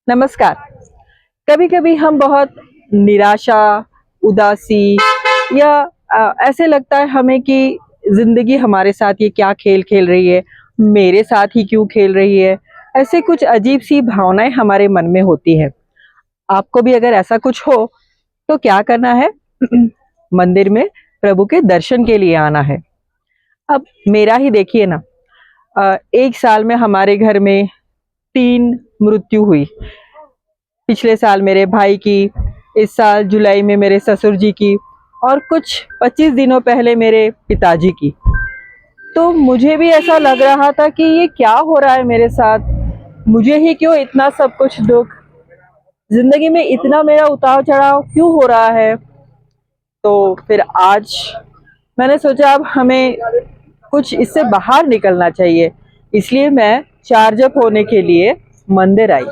नमस्कार। कभी कभी हम बहुत निराशा, उदासी या ऐसे लगता है हमें कि जिंदगी हमारे साथ ये क्या खेल खेल रही है, मेरे साथ ही क्यों खेल रही है। ऐसे कुछ अजीब सी भावनाएं हमारे मन में होती हैं। आपको भी अगर ऐसा कुछ हो तो क्या करना है? मंदिर में प्रभु के दर्शन के लिए आना है। अब मेरा ही देखिए ना, एक साल में हमारे घर में 3 मृत्यु हुई। पिछले साल मेरे भाई की, इस साल जुलाई में मेरे ससुर जी की और कुछ 25 दिनों पहले मेरे पिताजी की। तो मुझे भी ऐसा लग रहा था कि ये क्या हो रहा है मेरे साथ? मुझे ही क्यों इतना सब कुछ दुख? जिंदगी में इतना मेरा उतार चढ़ाव क्यों हो रहा है? तो फिर आज मैंने सोचा अब हमें कुछ इससे बाहर निकलना चाहिए। इसलिए मैं चार्ज अप होने के लिए मंदिर आई।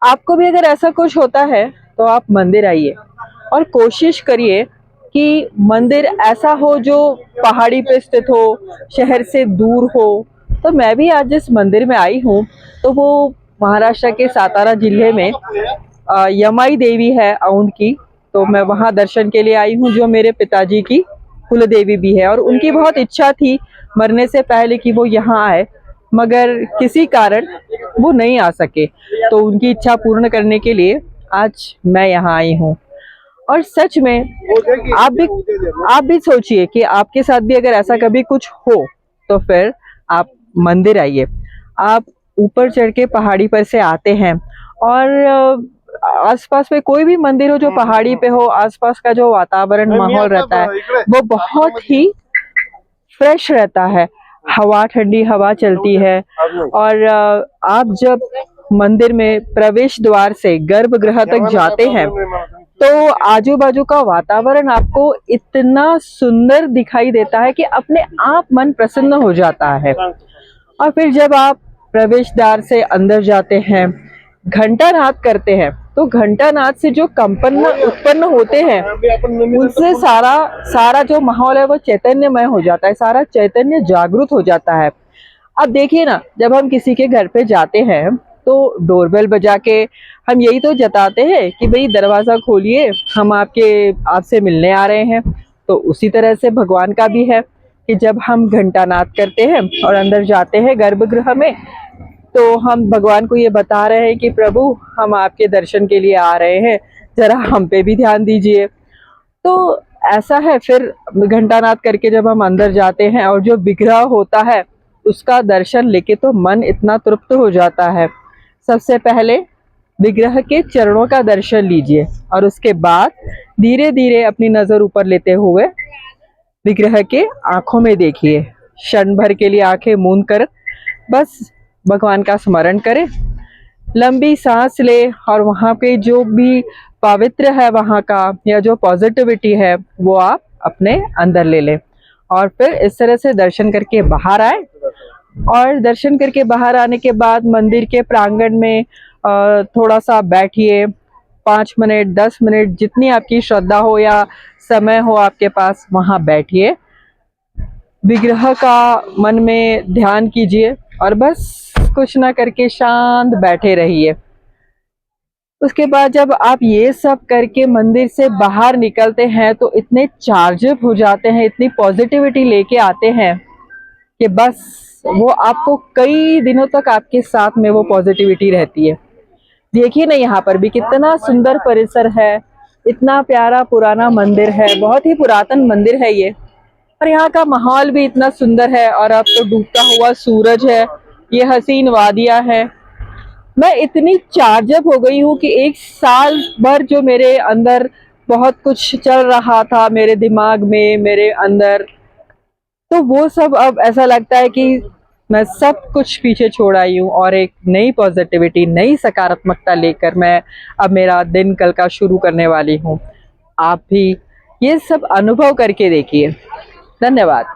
आपको भी अगर ऐसा कुछ होता है तो आप मंदिर आइए और कोशिश करिए कि मंदिर ऐसा हो जो पहाड़ी पे स्थित हो, शहर से दूर हो। तो मैं भी आज जिस मंदिर में आई हूँ तो वो महाराष्ट्र के सातारा जिले में यमाई देवी है औंध की। तो मैं वहाँ दर्शन के लिए आई हूँ, जो मेरे पिताजी की कुल देवी भी है और उनकी बहुत इच्छा थी मरने से पहले कि वो यहाँ आए, मगर किसी कारण वो नहीं आ सके। तो उनकी इच्छा पूर्ण करने के लिए आज मैं यहाँ आई हूँ। और सच में आप भी सोचिए कि आपके साथ भी अगर ऐसा कभी कुछ हो तो फिर आप मंदिर आइए। आप ऊपर चढ़ के पहाड़ी पर से आते हैं और आसपास में कोई भी मंदिर हो जो पहाड़ी पे हो, आसपास का जो वातावरण माहौल रहता है वो बहुत ही फ्रेश रहता है। हवा, ठंडी हवा चलती है और आप जब मंदिर में प्रवेश द्वार से गर्भगृह तक जाते हैं तो आजू बाजू का वातावरण आपको इतना सुंदर दिखाई देता है कि अपने आप मन प्रसन्न हो जाता है। और फिर जब आप प्रवेश द्वार से अंदर जाते हैं, घंटा नाद करते हैं, तो घंटा नाद से जो कंपन उत्पन्न होते हैं उनसे सारा सारा जो माहौल है वो चैतन्यमय हो जाता है, सारा चैतन्य जागृत हो जाता है। अब देखिए ना, जब हम किसी के घर पे जाते हैं तो डोरबेल बजा के हम यही तो जताते हैं कि भाई दरवाजा खोलिए, हम आपसे मिलने आ रहे हैं। तो उसी तरह से भगवान का भी है कि जब हम घंटानाद करते हैं और अंदर जाते हैं गर्भगृह में, तो हम भगवान को ये बता रहे हैं कि प्रभु, हम आपके दर्शन के लिए आ रहे हैं, जरा हम पे भी ध्यान दीजिए। तो ऐसा है, फिर घंटानाद करके जब हम अंदर जाते हैं और जो विग्रह होता है उसका दर्शन लेके तो मन इतना तृप्त हो जाता है। सबसे पहले विग्रह के चरणों का दर्शन लीजिए और उसके बाद धीरे धीरे अपनी नजर ऊपर लेते हुए विग्रह के आंखों में देखिए। क्षण भर के लिए आंखें मूंद कर बस भगवान का स्मरण करें, लंबी सांस ले और वहाँ पे जो भी पवित्र है वहाँ का या जो पॉजिटिविटी है वो आप अपने अंदर ले लें। और फिर इस तरह से दर्शन करके बाहर आए और दर्शन करके बाहर आने के बाद मंदिर के प्रांगण में थोड़ा सा बैठिए। 5 मिनट, 10 मिनट, जितनी आपकी श्रद्धा हो या समय हो आपके पास, वहाँ बैठिए, विग्रह का मन में ध्यान कीजिए और बस कुछ ना करके शांत बैठे रहिए। उसके बाद जब आप ये सब करके मंदिर से बाहर निकलते हैं तो इतने चार्जअप हो जाते हैं, इतनी पॉजिटिविटी लेके आते हैं कि बस वो आपको कई दिनों तक आपके साथ में वो पॉजिटिविटी रहती है। देखिए ना, यहाँ पर भी कितना सुंदर परिसर है, इतना प्यारा पुराना मंदिर है, बहुत ही पुरातन मंदिर है ये। और यहाँ का माहौल भी इतना सुंदर है और अब तो डूबता हुआ सूरज है, ये हसीन वादियां है। मैं इतनी चार्जअप हो गई हूँ कि एक साल भर जो मेरे अंदर बहुत कुछ चल रहा था, मेरे दिमाग में, मेरे अंदर, तो वो सब अब ऐसा लगता है कि मैं सब कुछ पीछे छोड़ आई हूँ और एक नई पॉजिटिविटी, नई सकारात्मकता लेकर मैं अब मेरा दिन कल का शुरू करने वाली हूँ। आप भी ये सब अनुभव करके देखिए। धन्यवाद।